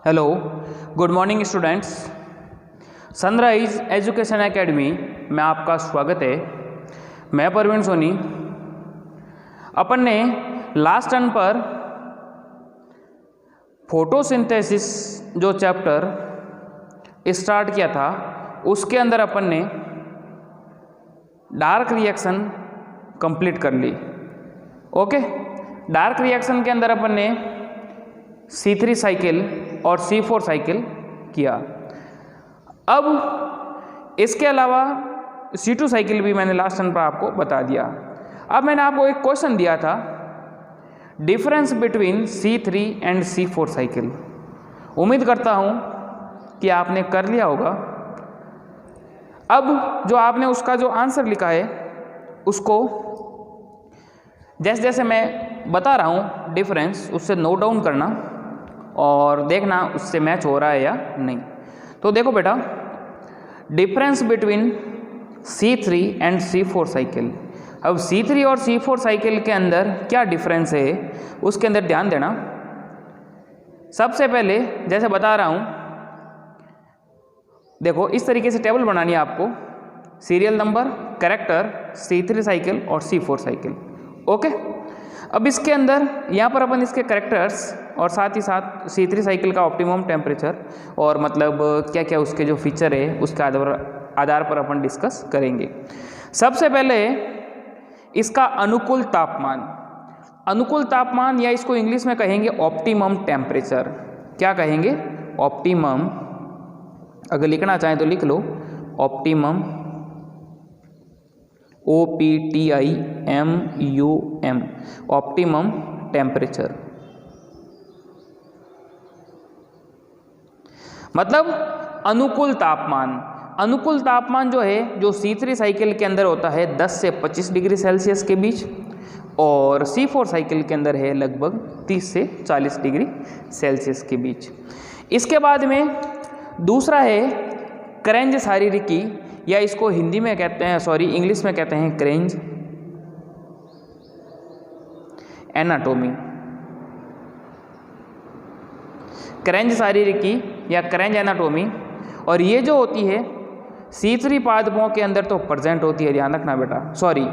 Hello, good morning students. Sunrise education academy में आपका स्वागत है। मैं परवीन सोनी। अपन ने लास्ट टर्न पर फोटोसिंथेसिस जो चैप्टर स्टार्ट किया था उसके अंदर अपन ने डार्क रिएक्शन कंप्लीट कर ली। ओके, डार्क रिएक्शन के अंदर अपन ने C3 साइकिल और C4 साइकिल किया। अब इसके अलावा C2 साइकिल भी मैंने लास्ट टर्न पर आपको बता दिया। अब मैंने आपको एक क्वेश्चन दिया था, difference between C3 and C4 cycle. उम्मीद करता हूँ कि आपने कर लिया होगा। अब जो आपने उसका जो आंसर लिखा है उसको जैसे जैसे मैं बता रहा हूँ डिफरेंस, उससे नोट डाउन करना और देखना उससे मैच हो रहा है या नहीं। तो देखो बेटा, difference between C3 and C4 cycle. अब C3 और C4 साइकिल के अंदर क्या डिफरेंस है उसके अंदर ध्यान देना। सबसे पहले जैसे बता रहा हूँ, देखो इस तरीके से टेबल बनानी है आपको, serial number, character, C3 cycle और C4 साइकिल। ओके, अब इसके अंदर यहाँ पर अपन इसके कैरेक्टर्स और साथ ही साथ C3 साइकिल का ऑप्टिमम टेम्परेचर और मतलब क्या क्या उसके जो फीचर है उसके आधार पर अपन डिस्कस करेंगे। सबसे पहले इसका अनुकूल तापमान। अनुकूल तापमान या इसको इंग्लिश में कहेंगे ऑप्टिमम टेम्परेचर। क्या कहेंगे? ऑप्टिमम। अगर लिखना चाहें तो लिख लो ऑप्टिमम, OPTIMUM, ऑप्टिमम टेम्परेचर। मतलब अनुकूल तापमान। अनुकूल तापमान जो है जो C3 साइकिल के अंदर होता है 10 से 25 डिग्री सेल्सियस के बीच और C4 साइकिल के अंदर है लगभग 30 से 40 डिग्री सेल्सियस के बीच। इसके बाद में दूसरा है क्रेंज शारीरिकी, या इसको हिंदी में कहते हैं, सॉरी इंग्लिश में कहते हैं क्रेंज एनाटोमी। क्रेंज शारीरिकी या क्रेंज एनाटोमी, और ये जो होती है C3 पादपों के अंदर तो प्रेजेंट होती है, ध्यान रखना बेटा, सॉरी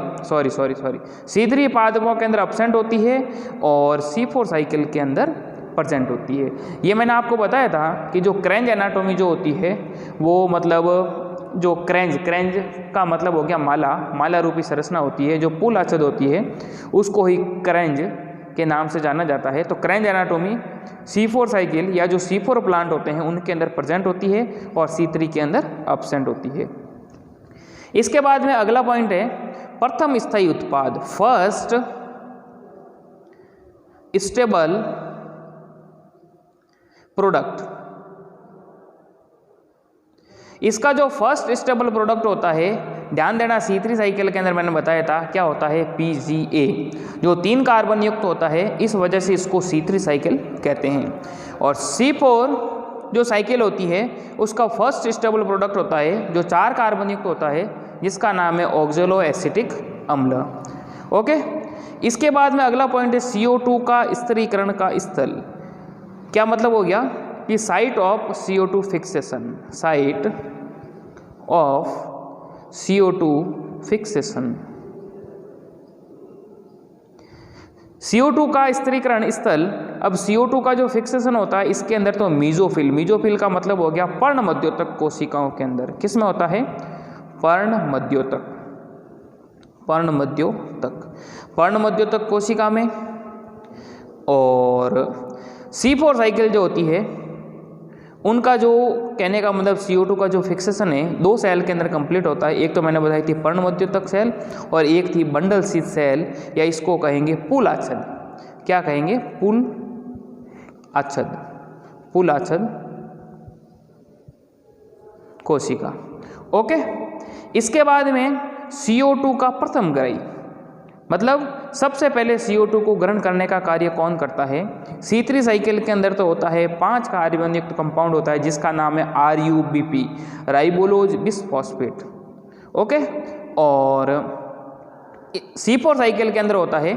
C3 पादपों के अंदर एब्सेंट होती है और C4 साइकिल के अंदर प्रेजेंट होती है। ये मैंने आपको बताया था कि जो क्रेंज एनाटोमी जो होती है वो मतलब जो क्रेंज का मतलब हो गया माला रूपी संरचना होती है, जो पुल आच्छद होती है उसको ही क्रेंज के नाम से जाना जाता है। तो क्रेंज एनाटोमी C4 साइकिल या जो C4 प्लांट होते हैं उनके अंदर प्रेजेंट होती है और C3 के अंदर एब्सेंट होती है। इसके बाद में अगला पॉइंट है प्रथम स्थायी उत्पाद, फर्स्ट स्टेबल प्रोडक्ट। इसका जो फर्स्ट स्टेबल प्रोडक्ट होता है, ध्यान देना, C3 साइकिल के अंदर मैंने बताया था क्या होता है, PGA, जो 3 कार्बन युक्त होता है, इस वजह से इसको C3 साइकिल कहते हैं। और C4 जो साइकिल होती है उसका फर्स्ट स्टेबल प्रोडक्ट होता है जो 4 कार्बन युक्त होता है, जिसका नाम है ऑक्जेलो एसिटिक अम्ल। ओके, इसके बाद में अगला पॉइंट है CO2 का स्थिरीकरण का स्थल। क्या मतलब हो गया कि site of CO2 fixation, site of CO2 fixation. CO2 का स्थिरीकरण स्थल। अब CO2 का जो फिक्सेशन होता है इसके अंदर तो मीजोफिल का मतलब हो गया पर्ण मध्योतक कोशिकाओं के अंदर। किस में होता है? पर्ण मध्योतक कोशिका में। और C4 साइकिल जो होती है उनका जो कहने का मतलब CO2 का जो फिक्सेशन है 2 सेल के अंदर कंप्लीट होता है। एक तो मैंने बताई थी पर्ण मध्योतक सेल और एक थी बंडल शीथ सेल, या इसको कहेंगे पुल आच्छद। क्या कहेंगे? पुल आच्छद कोशिका। ओके, इसके बाद में CO2 का प्रथम ग्राही, मतलब सबसे पहले CO2 को ग्रहण करने का कार्य कौन करता है? C3 साइकिल के अंदर तो होता है 5 कार्बन युक्त कंपाउंड होता है जिसका नाम है RUBP, राइबोलोज बिसफॉस्फेट। ओके, और C4 साइकिल के अंदर होता है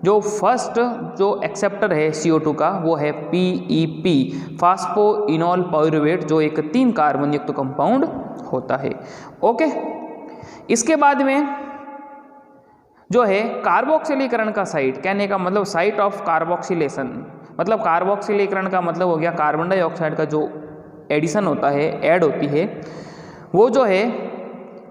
जो फर्स्ट जो एक्सेप्टर है CO2 का वो है PEP, फास्फोइनोल पायरुवेट, जो एक 3 कार्बन युक्त कंपाउंड होता है। ओके, इसके बाद में जो है कार्बोक्सिलीकरण का साइट, कहने का मतलब साइट ऑफ कार्बोक्सिलेशन, मतलब कार्बोक्सिलीकरण का मतलब हो गया कार्बन डाइऑक्साइड का जो एडिशन होता है, ऐड होती है, वो जो है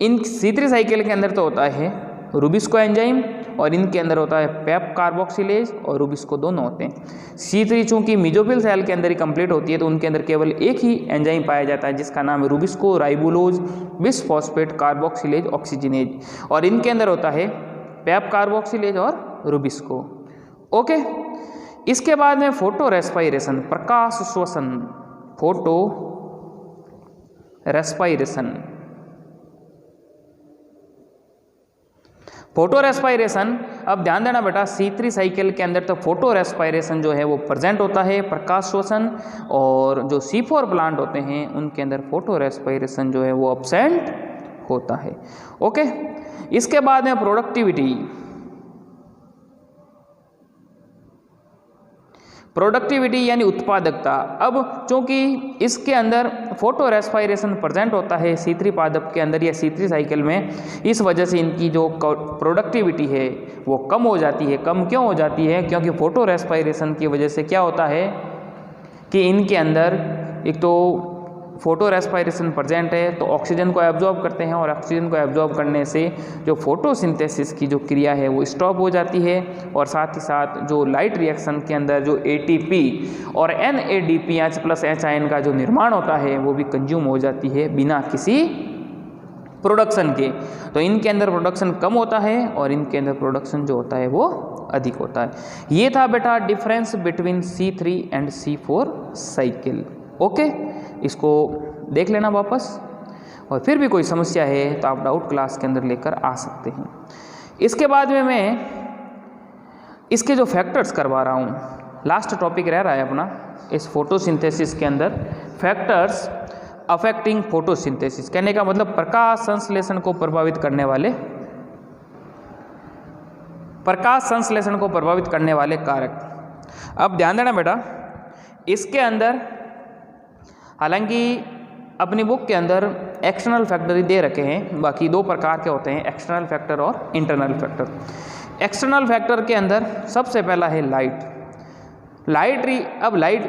इन C3 साइकिल के अंदर तो होता है रूबिस्को एंजाइम और इनके अंदर होता है पेप कार्बोक्सिलेज और रूबिस्को दोनों होते हैं। C3 चूंकि मेसोफिल सेल के अंदर ही कंप्लीट होती है तो उनके अंदर केवल एक ही एंजाइम पाया जाता है जिसका नाम है रूबिस्को राइबोलोज बिसफॉस्फेट कार्बोक्सिलेज ऑक्सीजनेज, और इनके अंदर होता है पेप कार्बोक्सिलेज और रूबिस्को। ओके, इसके बाद में फोटो रेस्पायरेशन, प्रकाश श्वसन, फोटो रेस्पायरेशन। फोटो रेस्पायरेशन, अब ध्यान देना बेटा, C3 साइकिल के अंदर तो फोटो रेस्पायरेशन जो है वो प्रेजेंट होता है, प्रकाश श्वसन, और जो C4 प्लांट होते हैं उनके अंदर फोटो रेस्पायरेशन जो है वो एब्सेंट होता है। ओके, इसके बाद में प्रोडक्टिविटी, प्रोडक्टिविटी यानी उत्पादकता। अब चूंकि इसके अंदर फोटो रेस्पायरेशन प्रेजेंट होता है C3 पादप के अंदर या C3 साइकिल में, इस वजह से इनकी जो प्रोडक्टिविटी है वो कम हो जाती है। कम क्यों हो जाती है? क्योंकि फोटो रेस्पायरेशन की वजह से क्या होता है कि इनके अंदर एक तो फोटो रेस्पायरेशन प्रेजेंट है तो ऑक्सीजन को एब्जॉर्ब करते हैं, और ऑक्सीजन को एब्जॉर्ब करने से जो फोटोसिंथेसिस की जो क्रिया है वो स्टॉप हो जाती है, और साथ ही साथ जो लाइट रिएक्शन के अंदर जो ATP और NADPH+ H का जो निर्माण होता है वो भी कंज्यूम हो जाती है बिना किसी प्रोडक्शन के। तो इनके अंदर प्रोडक्शन कम होता है और इनके अंदर प्रोडक्शन जो होता है वो अधिक होता है। ये था बेटा difference between C3 and C4 cycle. Okay, इसको देख लेना वापस, और फिर भी कोई समस्या है तो आप डाउट क्लास के अंदर लेकर आ सकते हैं। इसके बाद में मैं इसके जो फैक्टर्स करवा रहा हूँ, लास्ट टॉपिक रह रहा है अपना इस फोटोसिंथेसिस के अंदर, फैक्टर्स अफेक्टिंग फोटोसिंथेसिस, कहने का मतलब प्रकाश संश्लेषण को प्रभावित करने वाले, प्रकाश संश्लेषण को प्रभावित करने वाले कारक। अब ध्यान देना बेटा, इसके अंदर हालांकि अपनी बुक के अंदर एक्सटर्नल फैक्टर ही दे रखे हैं, बाकी 2 प्रकार के होते हैं, एक्सटर्नल फैक्टर और इंटरनल फैक्टर। एक्सटर्नल फैक्टर के अंदर सबसे पहला है लाइट। अब लाइट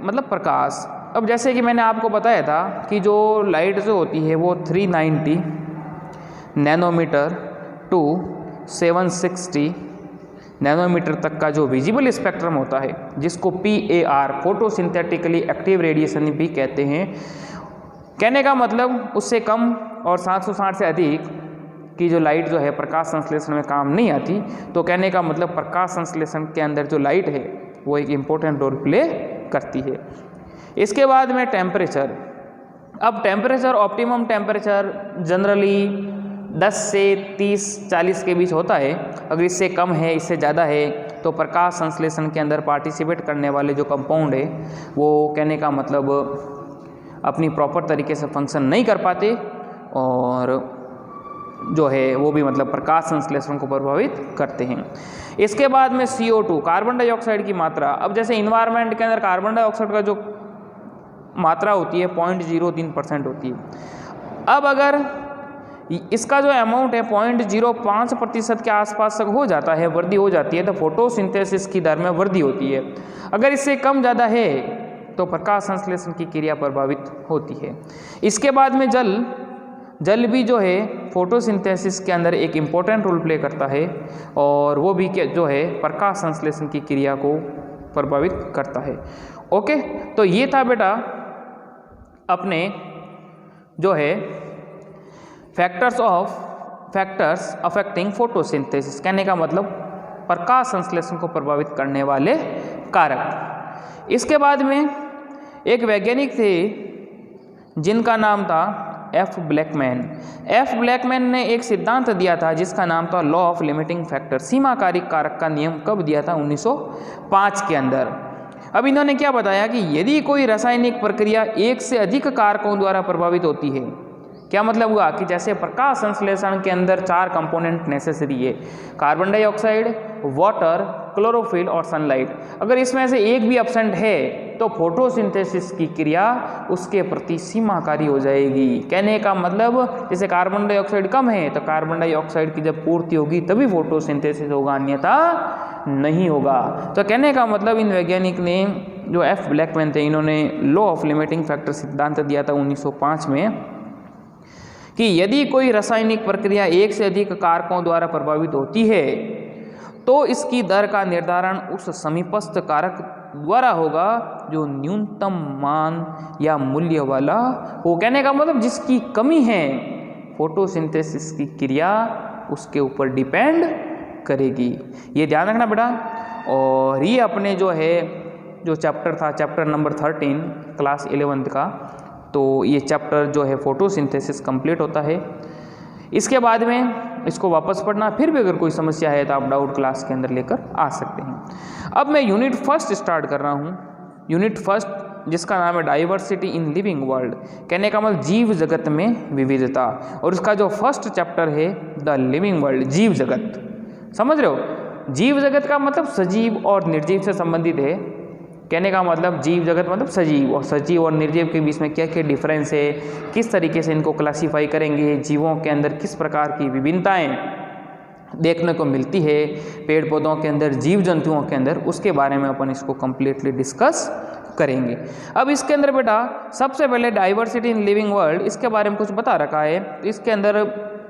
मतलब प्रकाश। अब जैसे कि मैंने आपको बताया था कि जो लाइट जो होती है वो 390 नैनोमीटर टू 760 नैनोमीटर तक का जो विजिबल स्पेक्ट्रम होता है, जिसको PAR फोटोसिंथेटिकली एक्टिव रेडिएशन भी कहते हैं, कहने का मतलब उससे कम और 760 से अधिक की जो लाइट जो है प्रकाश संश्लेषण में काम नहीं आती। तो कहने का मतलब प्रकाश संश्लेषण के अंदर जो लाइट है वो एक इम्पोर्टेंट रोल प्ले करती है। इसके बाद में टेम्परेचर। अब टेम्परेचर, ऑप्टिमम टेम्परेचर जनरली 10 से 30-40 के बीच होता है। अगर इससे कम है, इससे ज़्यादा है, तो प्रकाश संश्लेषण के अंदर पार्टिसिपेट करने वाले जो कंपाउंड है वो कहने का मतलब अपनी प्रॉपर तरीके से फंक्शन नहीं कर पाते, और जो है वो भी मतलब प्रकाश संश्लेषण को प्रभावित करते हैं। इसके बाद में CO2 कार्बन डाइऑक्साइड की मात्रा। अब जैसे इन्वायरमेंट के अंदर कार्बन डाइऑक्साइड का जो मात्रा होती है 0.03% होती है। अब अगर इसका जो अमाउंट है 0.05% के आसपास तक हो जाता है, वृद्धि हो जाती है, तो फोटोसिंथेसिस की दर में वृद्धि होती है। अगर इससे कम ज़्यादा है तो प्रकाश संश्लेषण की क्रिया प्रभावित होती है। इसके बाद में जल भी जो है फोटोसिंथेसिस के अंदर एक इम्पोर्टेंट रोल प्ले करता है, और वो भी जो है प्रकाश संश्लेषण की क्रिया को प्रभावित करता है। ओके, तो ये था बेटा अपने जो है फैक्टर्स अफेक्टिंग फोटोसिंथेसिस, कहने का मतलब प्रकाश संश्लेषण को प्रभावित करने वाले कारक। इसके बाद में एक वैज्ञानिक थे जिनका नाम था F. ब्लैकमैन ने एक सिद्धांत दिया था जिसका नाम था लॉ ऑफ लिमिटिंग फैक्टर, सीमाकारी कारक का नियम। कब दिया था? 1905 के अंदर। अब इन्होंने क्या बताया कि यदि कोई रासायनिक प्रक्रिया एक से अधिक कारकों द्वारा प्रभावित होती है, क्या मतलब हुआ कि जैसे प्रकाश संश्लेषण के अंदर 4 कंपोनेंट नेसेसरी है, कार्बन डाइऑक्साइड, वाटर, क्लोरोफिल और सनलाइट। अगर इसमें से एक भी एब्सेंट है तो फोटोसिंथेसिस की क्रिया उसके प्रति सीमाकारी हो जाएगी। कहने का मतलब जैसे कार्बन डाइऑक्साइड कम है तो कार्बन डाइऑक्साइड की जब पूर्ति होगी तभी फोटोसिंथेसिस होगा, अन्यथा नहीं होगा। तो कहने का मतलब इन वैज्ञानिक ने जो एफ ब्लैकमैन थे, इन्होंने लॉ ऑफ लिमिटिंग फैक्टर सिद्धांत दिया था 1905 में कि यदि कोई रासायनिक प्रक्रिया एक से अधिक कारकों द्वारा प्रभावित होती है तो इसकी दर का निर्धारण उस समीपस्थ कारक द्वारा होगा जो न्यूनतम मान या मूल्य वाला हो। कहने का मतलब जिसकी कमी है फोटोसिंथेसिस की क्रिया उसके ऊपर डिपेंड करेगी। ये ध्यान रखना बेटा। और ये अपने जो है जो चैप्टर था, चैप्टर नंबर 13 क्लास 11th का, तो ये चैप्टर जो है फोटोसिंथेसिस कंप्लीट होता है। इसके बाद में इसको वापस पढ़ना, फिर भी अगर कोई समस्या है तो आप डाउट क्लास के अंदर लेकर आ सकते हैं। अब मैं यूनिट फर्स्ट स्टार्ट कर रहा हूँ। यूनिट फर्स्ट जिसका नाम है डाइवर्सिटी इन लिविंग वर्ल्ड, कहने का मतलब जीव जगत में विविधता, और उसका जो फर्स्ट चैप्टर है द लिविंग वर्ल्ड, जीव जगत। समझ रहे हो, जीव जगत का मतलब सजीव और निर्जीव से संबंधित है। कहने का मतलब जीव जगत मतलब सजीव, और सजीव और निर्जीव के बीच में क्या क्या डिफरेंस है, किस तरीके से इनको क्लासीफाई करेंगे, जीवों के अंदर किस प्रकार की विभिन्नताएं देखने को मिलती है, पेड़ पौधों के अंदर, जीव जंतुओं के अंदर, उसके बारे में अपन इसको कंप्लीटली डिस्कस करेंगे। अब इसके अंदर बेटा सबसे पहले डाइवर्सिटी इन लिविंग वर्ल्ड, इसके बारे में कुछ बता रखा है। इसके अंदर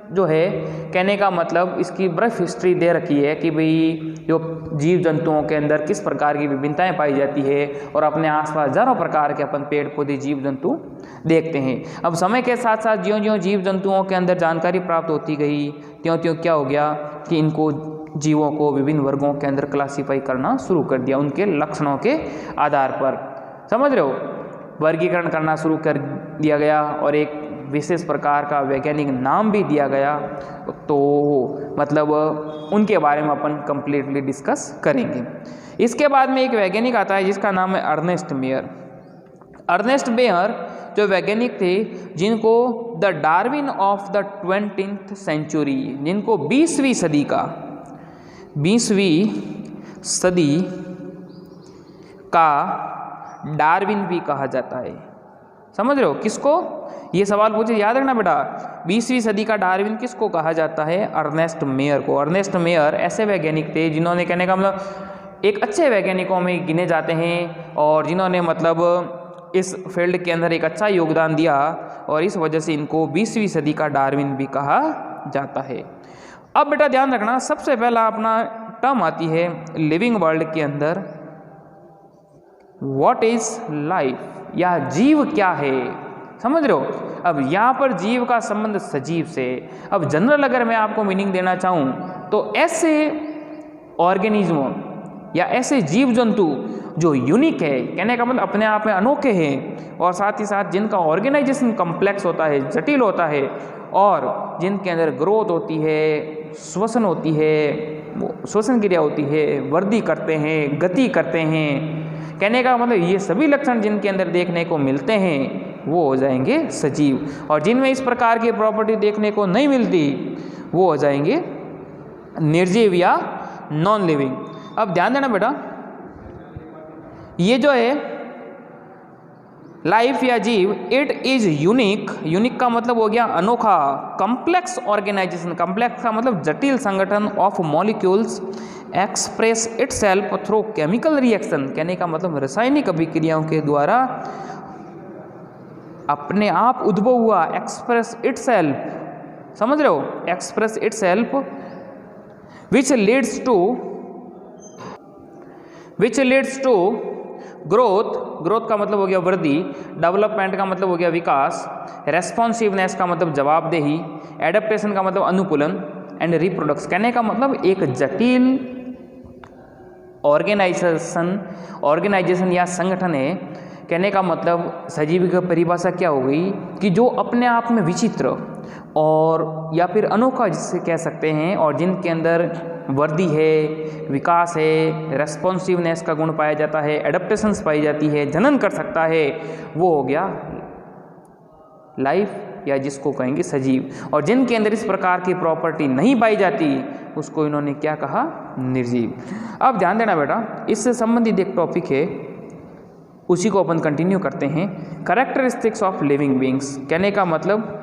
जो है कहने का मतलब इसकी ब्रीफ हिस्ट्री दे रखी है कि भाई जो जीव जंतुओं के अंदर किस प्रकार की विभिन्नताएं पाई जाती है, और अपने आसपास हजारों प्रकार के अपन पेड़ पौधे जीव जंतु देखते हैं। अब समय के साथ साथ ज्यों ज्यों जीव जंतुओं के अंदर जानकारी प्राप्त होती गई त्यों त्यों क्या हो गया कि इनको जीवों को विभिन्न वर्गों के अंदर क्लासीफाई करना शुरू कर दिया, उनके लक्षणों के आधार पर। समझ रहे हो, वर्गीकरण करना शुरू कर दिया गया और एक विशेष प्रकार का वैज्ञानिक नाम भी दिया गया। तो मतलब उनके बारे में अपन कंप्लीटली डिस्कस करेंगे। इसके बाद में एक वैज्ञानिक आता है जिसका नाम है अर्नेस्ट मेयर। अर्नेस्ट मेयर जो वैज्ञानिक थे जिनको the Darwin of the 20th century, जिनको 20वीं सदी का डार्विन भी कहा जाता है। समझ रहे हो किसको, ये सवाल पूछे, याद रखना बेटा, 20वीं सदी का डार्विन किसको कहा जाता है? अर्नेस्ट मेयर को। अर्नेस्ट मेयर ऐसे वैज्ञानिक थे जिन्होंने, कहने का मतलब एक अच्छे वैज्ञानिकों में गिने जाते हैं और जिन्होंने मतलब इस फील्ड के अंदर एक अच्छा योगदान दिया, और इस वजह से इनको 20वीं सदी का डार्विन भी कहा जाता है। अब बेटा ध्यान रखना, सबसे पहला अपना टर्म आती है लिविंग वर्ल्ड के अंदर, व्हाट इज लाइफ, या जीव क्या है। समझ रहे हो, अब यहाँ पर जीव का संबंध सजीव से। अब जनरल अगर मैं आपको मीनिंग देना चाहूँ तो ऐसे ऑर्गेनिज्मों या ऐसे जीव जंतु जो यूनिक है, कहने का मतलब अपने आप में अनोखे हैं, और साथ ही साथ जिनका ऑर्गेनाइजेशन कॉम्प्लेक्स होता है, जटिल होता है, और जिनके अंदर ग्रोथ होती है, श्वसन होती है, श्वसन क्रिया होती है, वृद्धि करते हैं, गति करते हैं। कहने का मतलब ये सभी लक्षण जिनके अंदर देखने को मिलते हैं वो हो जाएंगे सजीव, और जिनमें इस प्रकार की प्रॉपर्टी देखने को नहीं मिलती वो हो जाएंगे निर्जीव या नॉन लिविंग। अब ध्यान देना बेटा, ये जो है लाइफ या जीव, इट इज यूनिक। यूनिक का मतलब हो गया अनोखा। कॉम्प्लेक्स ऑर्गेनाइजेशन, कॉम्प्लेक्स का मतलब जटिल संगठन of molecules express itself through chemical reaction, कहने का मतलब रासायनिक अभिक्रियाओं के द्वारा अपने आप उद्भव हुआ, एक्सप्रेस इटसेल्फ। समझ रहे हो, express itself which leads to growth. Growth का मतलब हो गया वृद्धि, डेवलपमेंट का मतलब हो गया विकास, रेस्पॉन्सिवनेस का मतलब जवाबदेही, एडेप्टेशन का मतलब अनुकूलन, एंड रिप्रोडक्शन, कहने का मतलब एक जटिल ऑर्गेनाइजेशन या संगठन है। कहने का मतलब सजीव की परिभाषा क्या हो गई कि जो अपने आप में विचित्र और या फिर अनोखा जिससे कह सकते हैं, और जिनके अंदर वृद्धि है, विकास है, रेस्पॉन्सिवनेस का गुण पाया जाता है, एडेप्टेशंस पाई जाती है, जनन कर सकता है, वो हो गया लाइफ या जिसको कहेंगे सजीव, और जिनके अंदर इस प्रकार की प्रॉपर्टी नहीं पाई जाती उसको इन्होंने क्या कहा, निर्जीव। अब ध्यान देना बेटा, इससे संबंधित एक टॉपिक है, उसी को अपन कंटिन्यू करते हैं। कैरेक्टरिस्टिक्स ऑफ लिविंग बीइंग्स, कहने का मतलब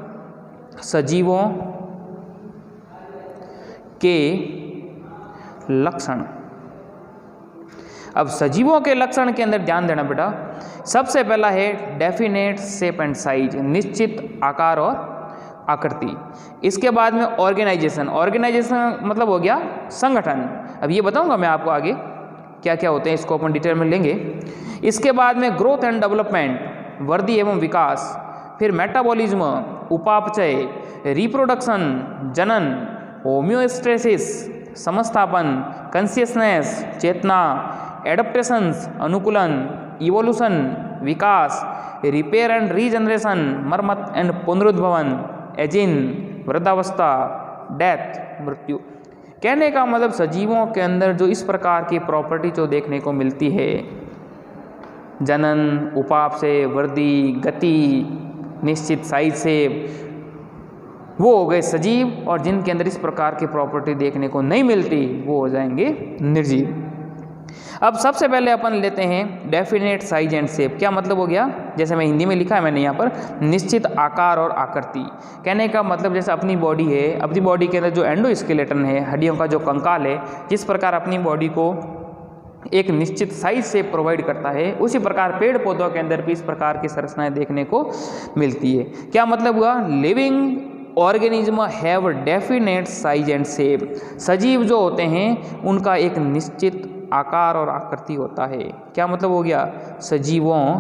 सजीवों के लक्षण। अब सजीवों के लक्षण के अंदर ध्यान देना बेटा, सबसे पहला है डेफिनेट शेप एंड साइज, निश्चित आकार और आकृति। इसके बाद में ऑर्गेनाइजेशन, ऑर्गेनाइजेशन मतलब हो गया संगठन। अब ये बताऊंगा मैं आपको आगे क्या क्या होते हैं, इसको अपन डिटेल में लेंगे। इसके बाद में ग्रोथ एंड डेवलपमेंट, वृद्धि एवं विकास, फिर मेटाबॉलिज्म, उपापचय, रिप्रोडक्शन, जनन, होम्योस्टेसिस, समस्थापन, कंसियसनेस, चेतना, एडप्टेशंस, अनुकूलन, evolution, Vikas, repair and regeneration, मरम्मत एंड पुनरुद्भवन, एजिंग, वृद्धावस्था, डेथ, मृत्यु। कहने का मतलब सजीवों के अंदर जो इस प्रकार की प्रॉपर्टी जो देखने को मिलती है, जनन, उपापचय, वृद्धि, गति, निश्चित साइज से, वो हो गए सजीव, और जिनके अंदर इस प्रकार की प्रॉपर्टी देखने को नहीं मिलती वो हो जाएंगे निर्जीव। अब सबसे पहले अपन लेते हैं डेफिनेट साइज एंड शेप। क्या मतलब हो गया, जैसे मैं हिंदी में लिखा है मैंने यहाँ पर, निश्चित आकार और आकृति। कहने का मतलब जैसे अपनी बॉडी है, अपनी बॉडी के अंदर जो एंडोस्केलेटन है, हड्डियों का जो कंकाल है, जिस प्रकार अपनी बॉडी को एक निश्चित साइज से प्रोवाइड करता है, उसी प्रकार पेड़ पौधों के अंदर भी इस प्रकार की संरचनाएं देखने को मिलती है। क्या मतलब हुआ, living organism have definite size and shape. सजीव जो होते हैं उनका एक निश्चित आकार और आकृति होता है। क्या मतलब हो गया, सजीवों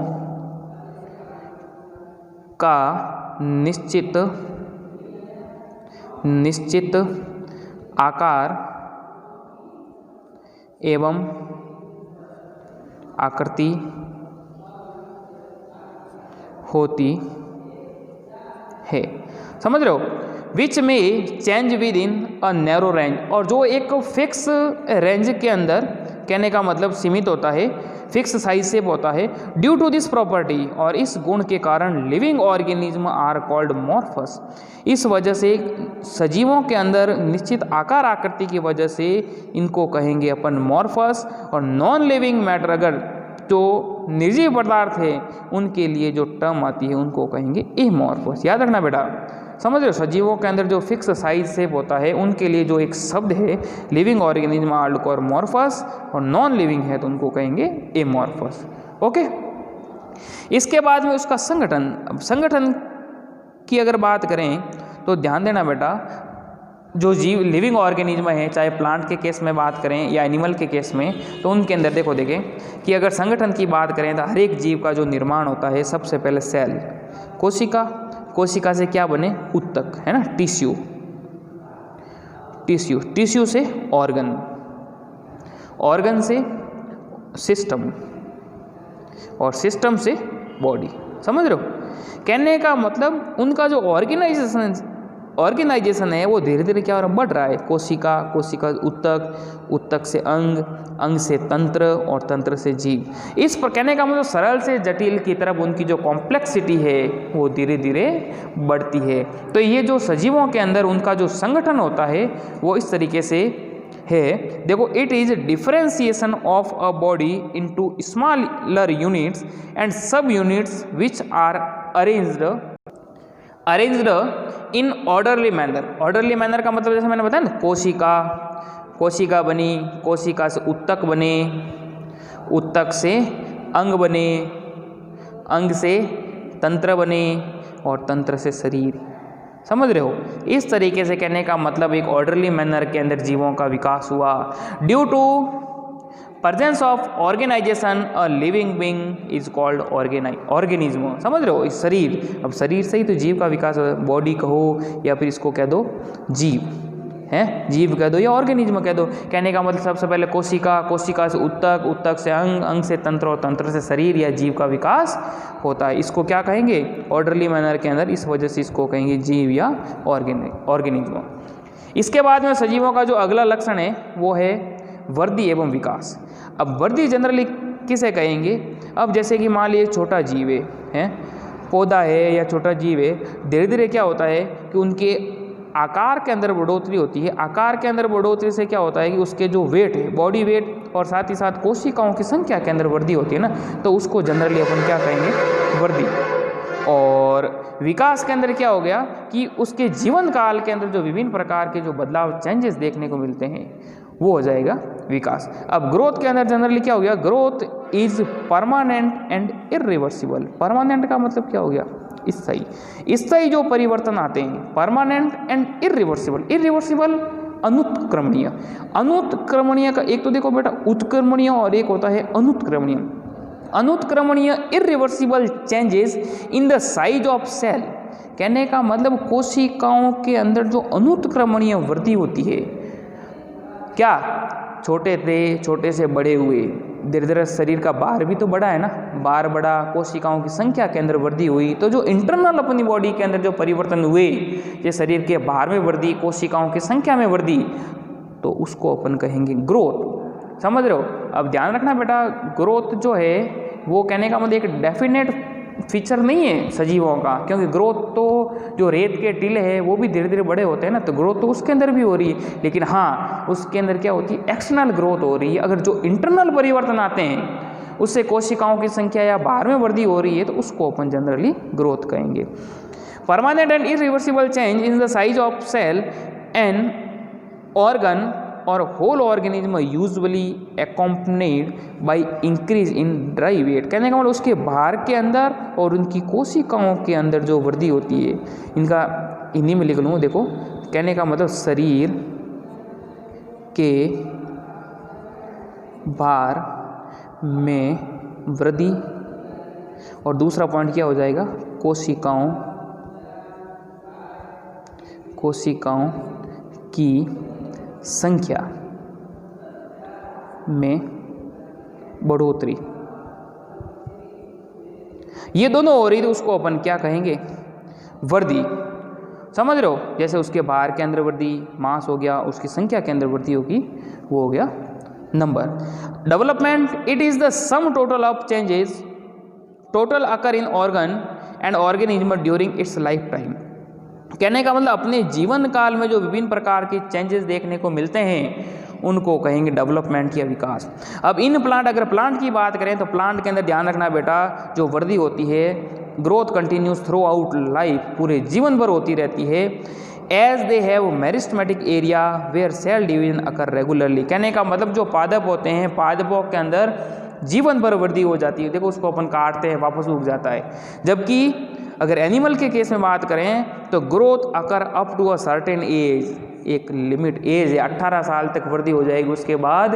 का निश्चित आकार एवं आकृति होती है। समझ रहे हो, विच में change with in a narrow range, और जो एक फिक्स रेंज के अंदर, कहने का मतलब सीमित होता है, फिक्स साइज शेप होता है। ड्यू टू दिस प्रॉपर्टी, और इस गुण के कारण लिविंग ऑर्गेनिज्म आर कॉल्ड मॉर्फस। इस वजह से सजीवों के अंदर निश्चित आकार आकृति की वजह से इनको कहेंगे अपन मॉर्फस। और नॉन लिविंग मैटर, अगर जो निर्जीव पदार्थ है उनके लिए जो टर्म आती है उनको कहेंगे एमॉर्फस। याद रखना बेटा, समझ रहे हो, सजीवों के अंदर जो फिक्स साइज शेप होता है उनके लिए जो एक शब्द है लिविंग ऑर्गेनिज्म आर कॉल्ड मॉर्फस, और नॉन लिविंग है तो उनको कहेंगे एमॉर्फस। ओके, इसके बाद में उसका संगठन। अब संगठन की अगर बात करें तो ध्यान देना बेटा, जो जीव लिविंग ऑर्गेनिज्म है, चाहे प्लांट के केस में बात करें या एनिमल के केस में, तो उनके अंदर देखें कि अगर संगठन की बात करें तो हर एक जीव का जो निर्माण होता है, सबसे पहले सेल, कोशिका, कोशिका से क्या बने, उत्तक, है ना, टिश्यू, टिश्यू, टिश्यू से ऑर्गन, ऑर्गन से सिस्टम, और सिस्टम से बॉडी। समझ रहे हो, कहने का मतलब उनका जो ऑर्गेनाइजेशन है वो धीरे धीरे क्या हो रहा है, बढ़ रहा है। कोशिका, कोशिका उत्तक, उत्तक से अंग, अंग से तंत्र, और तंत्र से जीव। इस पर कहने का मतलब सरल से जटिल की तरफ उनकी जो कॉम्प्लेक्सिटी है वो धीरे धीरे बढ़ती है। तो ये जो सजीवों के अंदर उनका जो संगठन होता है वो इस तरीके से है। देखो, it is differentiation of a body into smaller units and sub units which are arranged in orderly manner. Orderly manner का मतलब जैसे मैंने बताया ना, कोशिका, कोशिका बनी, कोशिका से उत्तक बने, उत्तक से अंग बने, अंग से तंत्र बने, और तंत्र से शरीर। समझ रहे हो, इस तरीके से कहने का मतलब एक ऑर्डरली मैनर के अंदर जीवों का विकास हुआ। Due to presence of organization a living being is called organism. समझ रहे हो, इस शरीर, अब शरीर से ही तो जीव का विकास हो, बॉडी कहो या फिर इसको कह दो जीव, है, जीव कह दो या ऑर्गेनिज्म कह दो। कहने का मतलब सबसे पहले कोशिका, कोशिका से उत्तक, उत्तक से अंग, अंग से तंत्र, और तंत्र से शरीर या जीव का विकास होता है। इसको क्या कहेंगे, ऑर्डरली मैनर के अंदर, इस वजह से इसको कहेंगे जीव या ऑर्गेनिज्म। इसके बाद में सजीवों का जो अगला लक्षण है वो है वृद्धि एवं विकास। अब वृद्धि जनरली किसे कहेंगे, अब जैसे कि मान लीजिए छोटा जीव है, पौधा है या छोटा जीव है, धीरे धीरे क्या होता है कि उनके आकार के अंदर बढ़ोतरी होती है। आकार के अंदर बढ़ोतरी से क्या होता है कि उसके जो वेट है, बॉडी वेट, और साथ ही साथ कोशिकाओं की संख्या के अंदर वृद्धि होती है ना, तो उसको जनरली अपन क्या कहेंगे, वृद्धि। और विकास के अंदर क्या हो गया कि उसके जीवन काल के अंदर जो विभिन्न प्रकार के जो बदलाव, चेंजेस देखने को मिलते हैं, वो हो जाएगा विकास। अब ग्रोथ के अंदर जनरली क्या हो गया, growth is permanent and irreversible. Permanent का मतलब क्या हो गया, स्थायी। स्थायी जो परिवर्तन आते हैं, परमानेंट एंड इरिवर्सिबल। इरिवर्सिबल अनुत्क्रमणीय। अनुत्क्रमणीय का एक तो देखो बेटा उत्क्रमणीय और एक होता है अनुत्क्रमणीय। अनुत्क्रमणीय irreversible changes in the size of cell. कहने का मतलब कोशिकाओं के अंदर जो अनुत्क्रमणीय वृद्धि होती है, क्या छोटे थे, छोटे से बड़े हुए, धीरे धीरे शरीर का बाहर भी तो बढ़ा है ना, बाहर बढ़ा, कोशिकाओं की संख्या के अंदर वृद्धि हुई, तो जो इंटरनल अपनी बॉडी के अंदर जो परिवर्तन हुए, ये शरीर के बाहर में वृद्धि, कोशिकाओं की संख्या में वृद्धि, तो उसको अपन कहेंगे ग्रोथ। समझ रहे हो। अब ध्यान रखना बेटा, ग्रोथ जो है वो कहने का मतलब एक डेफिनेट फीचर नहीं है सजीवों का, क्योंकि ग्रोथ तो जो रेत के टीले हैं वो भी धीरे धीरे बड़े होते हैं ना, तो ग्रोथ तो उसके अंदर भी हो रही है। लेकिन हाँ, उसके अंदर क्या होती है, एक्सटर्नल ग्रोथ हो रही है। अगर जो इंटरनल परिवर्तन आते हैं, उससे कोशिकाओं की संख्या या बाहर में वृद्धि हो रही है, तो उसको अपन जनरली ग्रोथ कहेंगे। Permanent and irreversible change in the size of cell and organ और whole organism usually accompanied by increase in dry weight। कहने का मतलब उसके बाहर के अंदर और उनकी कोशिकाओं के अंदर जो वृद्धि होती है, इनका हिंदी में लिख लूँ, देखो कहने का मतलब शरीर के भार में वृद्धि, और दूसरा पॉइंट क्या हो जाएगा, कोशिकाओं की संख्या में बढ़ोतरी। ये दोनों हो रही थी, उसको अपन क्या कहेंगे, वृद्धि। समझ रहे हो। जैसे उसके बाहर के अंदर वृद्धि, मास हो गया, उसकी संख्या के अंदर वृद्धि होगी, वो हो गया number. Development it is the some total of changes total occur in organ and organism during its life time. कहने का मतलब अपने जीवन काल में जो विभिन्न प्रकार के चेंजेस देखने को मिलते हैं, उनको कहेंगे डेवलपमेंट या विकास। अब इन प्लांट, अगर प्लांट की बात करें तो प्लांट के अंदर ध्यान रखना बेटा, जो वृद्धि होती है, growth continuous throughout life, पूरे जीवन भर होती रहती है। As they have meristematic area where cell division occur regularly. कहने का मतलब जो पादप होते हैं, पादपों के अंदर जीवन भर वृद्धि हो जाती है। देखो उसको अपन काटते हैं, वापस उग जाता है। जबकि अगर एनिमल के केस में बात करें तो growth occur up to a certain age, एक लिमिट एज है, 18 साल तक वृद्धि हो जाएगी, उसके बाद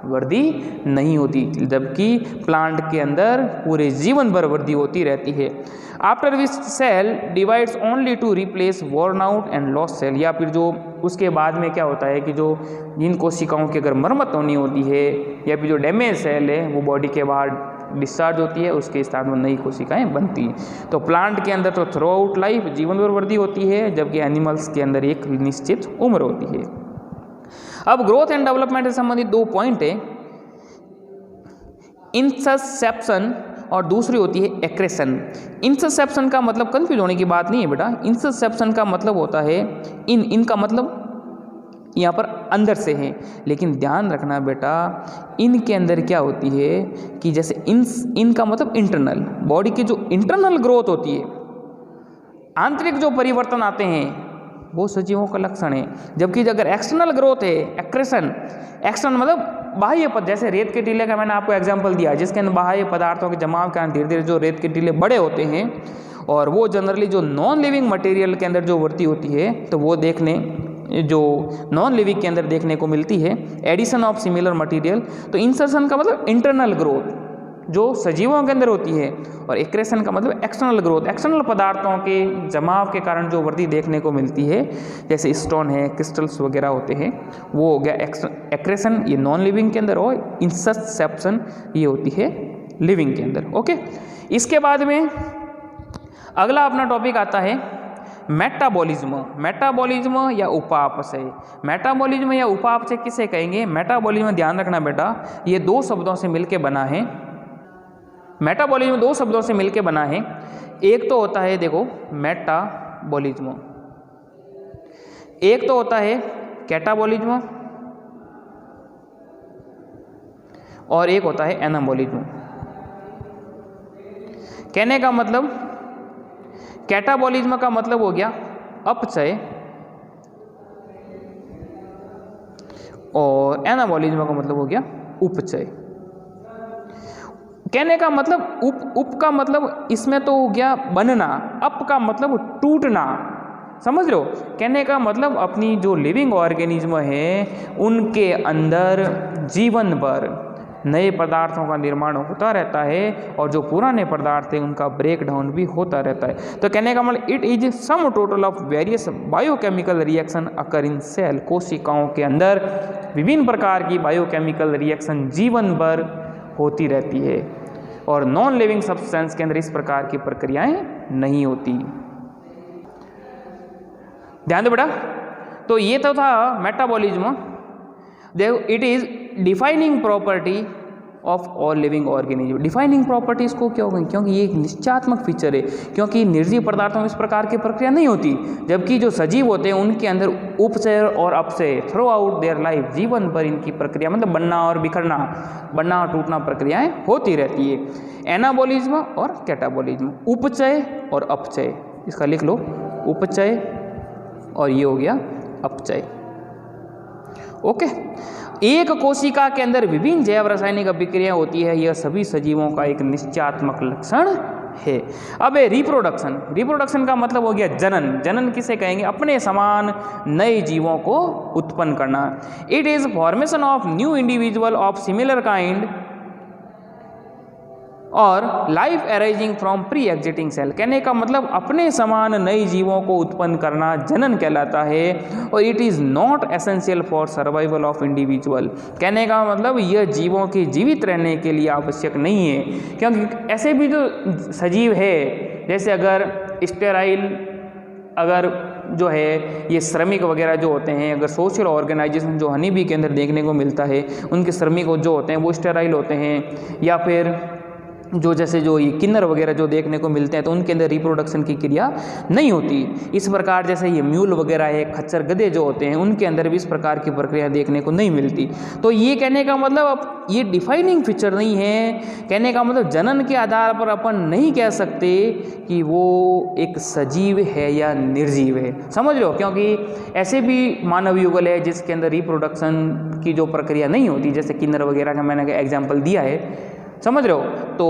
वृद्धि नहीं होती। जबकि प्लांट के अंदर पूरे जीवन भर वृद्धि होती रहती है। After which cell divides only to replace worn out and lost cell. या फिर जो उसके बाद में क्या होता है कि जो जिन कोशिकाओं की अगर मरम्मत होनी होती है, या फिर जो डैमेज सेल है वो बॉडी के बाहर डिस्चार्ज होती है, उसके स्थान में नई कोशिकाएं बनती हैं। तो प्लांट के अंदर तो थ्रू आउट लाइफ जीवन भर वृद्धि होती है, जबकि एनिमल्स के अंदर एक निश्चित उम्र होती है। अब ग्रोथ एंड डेवलपमेंट से संबंधित दो पॉइंट है, इंससेप्शन और दूसरी होती है एक्रेशन। इंससेप्शन का मतलब कंफ्यूज होने की बात नहीं है बेटा। इंससेप्शन का मतलब होता है इनका मतलब यहाँ पर अंदर से है, लेकिन ध्यान रखना बेटा, इनके अंदर क्या होती है कि जैसे इनका मतलब इंटरनल, बॉडी की जो इंटरनल ग्रोथ होती है, आंतरिक जो परिवर्तन आते हैं, वो सजीवों का लक्षण है। जबकि अगर एक्सटर्नल ग्रोथ है, एक्रेशन, एक्सटर्नल मतलब बाह्य पद, जैसे रेत के टीले का मैंने आपको एग्जांपल दिया, जिसके अंदर बाह्य पदार्थों के जमाव के कारण धीरे धीरे जो रेत के टीले बड़े होते हैं, और वो जनरली जो नॉन लिविंग मटेरियल के अंदर जो वृद्धि होती है, तो वो जो नॉन लिविंग के अंदर देखने को मिलती है, एडिशन ऑफ सिमिलर मटेरियल। तो इंसर्शन का मतलब इंटरनल ग्रोथ जो सजीवों के अंदर होती है, और एक्रेशन का मतलब एक्सटर्नल ग्रोथ, एक्सटर्नल पदार्थों के जमाव के कारण जो वृद्धि देखने को मिलती है, जैसे स्टोन है, क्रिस्टल्स वगैरह होते हैं, वो हो गया एक्रेशन, ये नॉन लिविंग के अंदर, और इंससेप्शन ये होती है लिविंग के अंदर। ओके, इसके बाद में अगला अपना टॉपिक आता है मेटाबॉलिज्म। मेटाबॉलिज्म या उपापचय। मेटाबॉलिज्म या उपापचय किसे कहेंगे? मेटाबॉलिज्म ध्यान रखना बेटा, ये दो शब्दों से मिलकर बना है। मेटाबॉलिज्म दो शब्दों से मिलकर बना है। एक तो होता है देखो मेटाबॉलिज्म, एक तो होता है कैटाबॉलिज्म और एक होता है एनाबॉलिज्म। कहने का मतलब कैटाबॉलिज्म का मतलब हो गया अपचय और एनाबॉलिज्म का मतलब हो गया उपचय। कहने का मतलब उप का मतलब इसमें तो हो गया बनना, अप का मतलब टूटना, समझ लो। कहने का मतलब अपनी जो लिविंग ऑर्गेनिज्म है उनके अंदर जीवन भर नए पदार्थों का निर्माण होता रहता है और जो पुराने पदार्थ हैं उनका ब्रेक डाउन भी होता रहता है। तो कहने का मतलब it is sum total of various biochemical reaction occur in cell. कोशिकाओं के अंदर विभिन्न प्रकार की बायोकेमिकल रिएक्शन जीवन भर होती रहती है और नॉन लिविंग सब्सटेंस के अंदर इस प्रकार की प्रक्रियाएं नहीं होती। ध्यान दो बेटा। तो ये तो था मेटाबॉलिज्म। देखो it is defining property of all living organism. Defining property इसको क्या होगी, क्योंकि ये एक निश्चयात्मक फीचर है, क्योंकि निर्जीव पदार्थों में इस प्रकार की प्रक्रिया नहीं होती, जबकि जो सजीव होते हैं उनके अंदर उपचय और अपचय थ्रू आउट देयर लाइफ, जीवन भर इनकी प्रक्रिया मतलब बनना और बिखरना, बनना और टूटना प्रक्रियाएं होती रहती है। एनाबॉलिज्म और कैटाबॉलिज्म, उपचय और अपचय, इसका लिख लो उपचय और ये हो गया अपचय। ओके। एक कोशिका के अंदर विभिन्न जैव रासायनिक अभिक्रिया होती है, यह सभी सजीवों का एक निश्चयात्मक लक्षण है। अब रिप्रोडक्शन, रिप्रोडक्शन का मतलब हो गया जनन। जनन किसे कहेंगे, अपने समान नए जीवों को उत्पन्न करना। It is formation of new individual of similar kind और life arising from pre existing cell. कहने का मतलब अपने समान नए जीवों को उत्पन्न करना जनन कहलाता है और it is not essential for survival of individual. कहने का मतलब यह जीवों के जीवित रहने के लिए आवश्यक नहीं है, क्योंकि ऐसे भी जो सजीव है, जैसे अगर स्टेराइल, अगर जो है ये श्रमिक वगैरह जो होते हैं, अगर सोशल ऑर्गेनाइजेशन जो हनी बी के अंदर देखने को मिलता है, उनके श्रमिक जो होते हैं वो स्टेराइल होते हैं, या फिर जो जैसे जो ये किन्नर वगैरह जो देखने को मिलते हैं तो उनके अंदर रिप्रोडक्शन की क्रिया नहीं होती। इस प्रकार जैसे ये म्यूल वगैरह है, खच्चर गधे जो होते हैं, उनके अंदर भी इस प्रकार की प्रक्रिया देखने को नहीं मिलती। तो ये कहने का मतलब अब ये डिफाइनिंग फीचर नहीं है। कहने का मतलब जनन के आधार पर अपन नहीं कह सकते कि वो एक सजीव है या निर्जीव है, समझ लो। क्योंकि ऐसे भी मानव युगल है जिसके अंदर रिप्रोडक्शन की जो प्रक्रिया नहीं होती, जैसे किन्नर वगैरह का मैंने एग्जाम्पल दिया है, समझ रहे हो। तो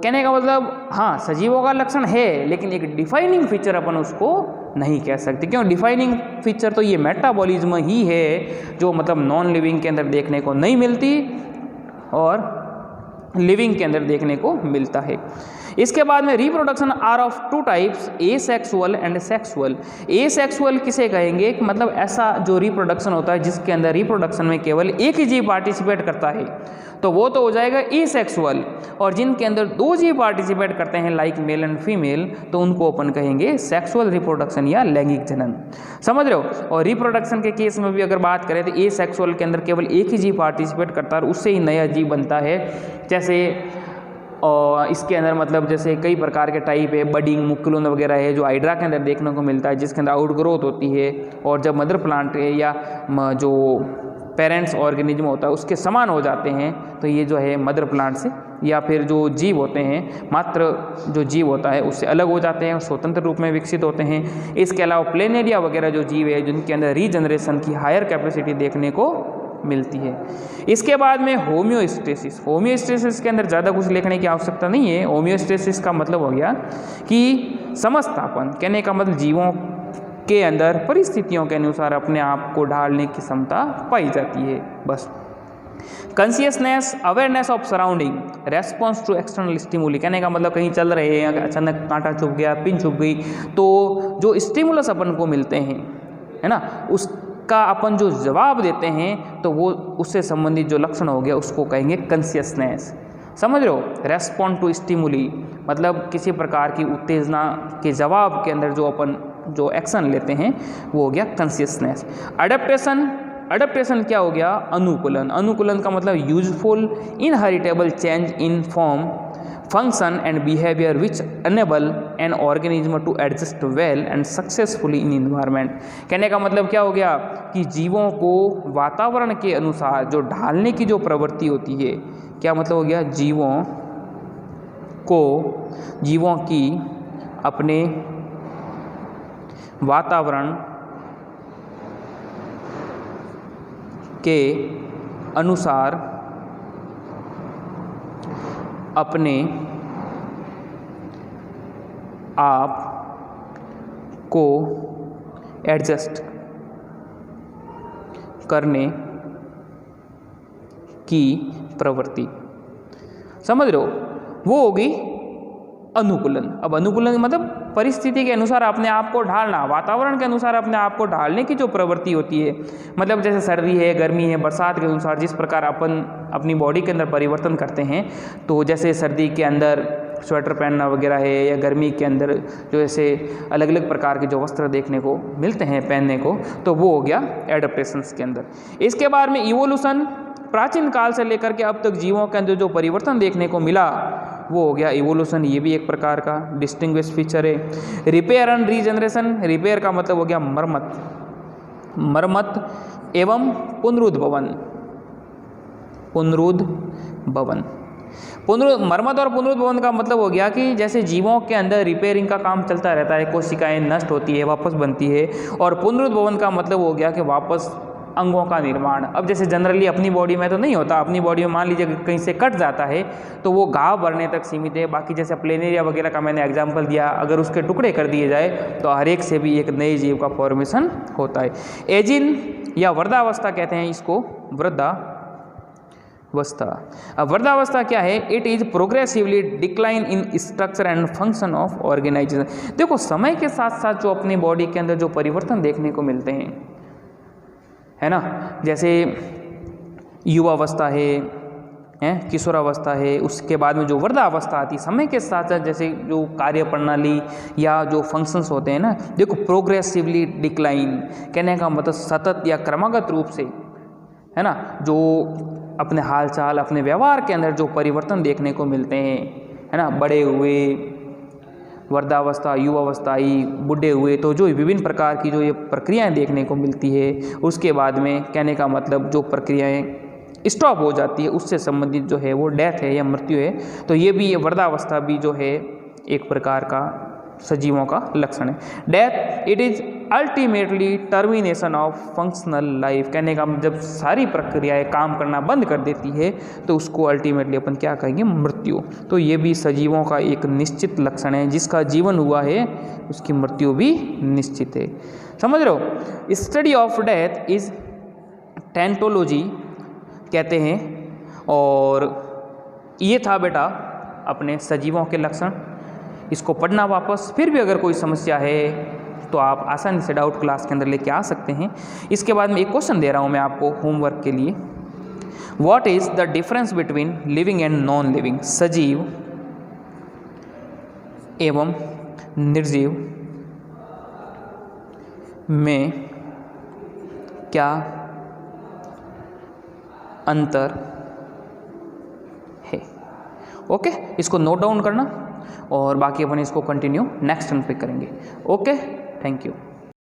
कहने का मतलब हाँ सजीवों का लक्षण है, लेकिन एक डिफाइनिंग फीचर अपन उसको नहीं कह सकते। क्यों, डिफाइनिंग फीचर तो ये मेटाबॉलिज्म ही है जो मतलब नॉन लिविंग के अंदर देखने को नहीं मिलती और लिविंग के अंदर देखने को मिलता है। इसके बाद में reproduction are of two types, asexual and sexual. Asexual किसे कहेंगे, मतलब ऐसा जो रिप्रोडक्शन होता है जिसके अंदर रिप्रोडक्शन में केवल एक ही जीव पार्टिसिपेट करता है, तो वो तो हो जाएगा एसेक्सुअल। और जिनके अंदर दो जीव पार्टिसिपेट करते हैं लाइक मेल एंड फीमेल, तो उनको अपन कहेंगे सेक्सुअल रिप्रोडक्शन या लैंगिक जनन, समझ रहे हो। और रिप्रोडक्शन के केस में भी अगर बात करें तो एसेक्सुअल के अंदर केवल एक ही जीव पार्टिसिपेट करता है और उससे ही नया जीव बनता है। जैसे और इसके अंदर मतलब जैसे कई प्रकार के टाइप है, बडिंग, मुकुलन वगैरह है जो हाइड्रा के अंदर देखने को मिलता है, जिसके अंदर आउट ग्रोथ होती है और जब मदर प्लांट है या जो पेरेंट्स ऑर्गेनिज्म होता है उसके समान हो जाते हैं, तो ये जो है मदर प्लांट से या फिर जो जीव होते हैं, मात्र जो जीव होता है उससे अलग हो जाते हैं और स्वतंत्र रूप में विकसित होते हैं। इसके अलावा प्लेनेरिया वगैरह जो जीव है जिनके अंदर रीजनरेशन की हायर कैपेसिटी देखने को मिलती है। इसके बाद में होम्योस्टेसिस। होम्योस्टेसिस के अंदर ज़्यादा कुछ लिखने की आवश्यकता नहीं है। होम्योस्टेसिस का मतलब हो गया कि समस्थापन। कहने का मतलब जीवों के अंदर परिस्थितियों के अनुसार अपने आप को ढालने की क्षमता पाई जाती है, बस। Consciousness, awareness of surrounding, response to external stimuli. कहने का मतलब कहीं चल रहे हैं, अचानक कांटा चुभ गया, पिन चुभ गई, तो जो स्टिमुलस अपन को मिलते हैं, है ना, उसका अपन जो जवाब देते हैं तो वो उससे संबंधित जो लक्षण हो गया उसको कहेंगे कॉन्शियसनेस, समझ रहे हो। रेस्पॉन्ड टू स्टिमुली मतलब किसी प्रकार की उत्तेजना के जवाब के अंदर जो अपन जो एक्शन लेते हैं वो हो गया कॉन्शियसनेस। अडेप्टेशन, अडेप्टेशन क्या हो गया, अनुकूलन। अनुकूलन का मतलब useful inheritable change in form function and behavior which enable an organism to adjust well and successfully in environment। कहने का मतलब क्या हो गया कि जीवों को वातावरण के अनुसार जो ढालने की जो प्रवृत्ति होती है, क्या मतलब हो गया, जीवों की अपने वातावरण के अनुसार अपने आप को एडजस्ट करने की प्रवृत्ति। समझ रहे हो, वो होगी अनुकूलन। अब अनुकूलन मतलब परिस्थिति के अनुसार अपने आप को ढालना, वातावरण के अनुसार अपने आप को ढालने की जो प्रवृत्ति होती है, मतलब जैसे सर्दी है, गर्मी है, बरसात के अनुसार जिस प्रकार अपन अपनी बॉडी के अंदर परिवर्तन करते हैं, तो जैसे सर्दी के अंदर स्वेटर पहनना वगैरह है, या गर्मी के अंदर जो ऐसे अलग अलग प्रकार के जो वस्त्र देखने को मिलते हैं पहनने को, तो वो हो गया एडेप्टेशंस के अंदर। इसके बाद में इवोल्यूशन, प्राचीन काल से लेकर के अब तक जीवों के अंदर जो परिवर्तन देखने को मिला वो हो गया इवोल्यूशन। ये भी एक प्रकार का डिस्टिंग्विश फीचर है। रिपेयर एंड रीजनरेशन, रिपेयर का मतलब हो गया मरम्मत एवं पुनरुद्भवन। मरम्मत और पुनरुद्भवन का मतलब हो गया कि जैसे जीवों के अंदर रिपेयरिंग का काम चलता रहता है, कोशिकाएं नष्ट होती है, वापस बनती है, और पुनरुद्भवन का मतलब हो गया कि वापस अंगों का निर्माण। अब जैसे जनरली अपनी बॉडी में तो नहीं होता, अपनी बॉडी में मान लीजिए कहीं से कट जाता है तो वो घाव भरने तक सीमित है। बाकी जैसे प्लेनेरिया वगैरह का मैंने एग्जांपल दिया, अगर उसके टुकड़े कर दिए जाए तो हर एक से भी एक नए जीव का फॉर्मेशन होता है। एजिंग या वृद्धावस्था कहते हैं इसको, वृद्धावस्था। अब वृद्धावस्था क्या है? It is progressively decline in structure and function of organization. देखो समय के साथ साथ जो अपनी बॉडी के अंदर जो परिवर्तन देखने को मिलते हैं, है ना, जैसे युवावस्था है, किशोरावस्था है, उसके बाद में जो वृद्धावस्था आती है, समय के साथ साथ जैसे जो कार्य प्रणाली या जो फंक्शंस होते हैं ना, देखो प्रोग्रेसिवली डिक्लाइन कहने का मतलब सतत या क्रमागत रूप से, है ना, जो अपने हालचाल अपने व्यवहार के अंदर जो परिवर्तन देखने को मिलते हैं, है ना, बड़े हुए, वृद्धावस्था, युवावस्था आई, बूढ़े हुए, तो जो विभिन्न प्रकार की जो ये प्रक्रियाएं देखने को मिलती है, उसके बाद में कहने का मतलब जो प्रक्रियाएं स्टॉप हो जाती है, उससे संबंधित जो है वो डेथ है या मृत्यु है। तो ये भी, ये वृद्धावस्था भी जो है एक प्रकार का सजीवों का लक्षण है। Death it is ultimately termination of functional life, कहने का जब सारी प्रक्रियाएं काम करना बंद कर देती है तो उसको अल्टीमेटली अपन क्या कहेंगे? मृत्यु। तो ये भी सजीवों का एक निश्चित लक्षण है, जिसका जीवन हुआ है उसकी मृत्यु भी निश्चित है। समझ रहे हो? स्टडी ऑफ डेथ इज टेंटोलॉजी कहते हैं। और ये था बेटा अपने सजीवों के लक्षण। इसको पढ़ना वापस, फिर भी अगर कोई समस्या है तो आप आसानी से डाउट क्लास के अंदर लेके आ सकते हैं। इसके बाद में एक क्वेश्चन दे रहा हूँ मैं आपको होमवर्क के लिए। What is the difference between living and non living? सजीव एवं निर्जीव में क्या अंतर है? ओके, इसको नोट डाउन करना और बाकी अपन इसको कंटिन्यू नेक्स्ट टर्न पे करेंगे। Okay, thank you.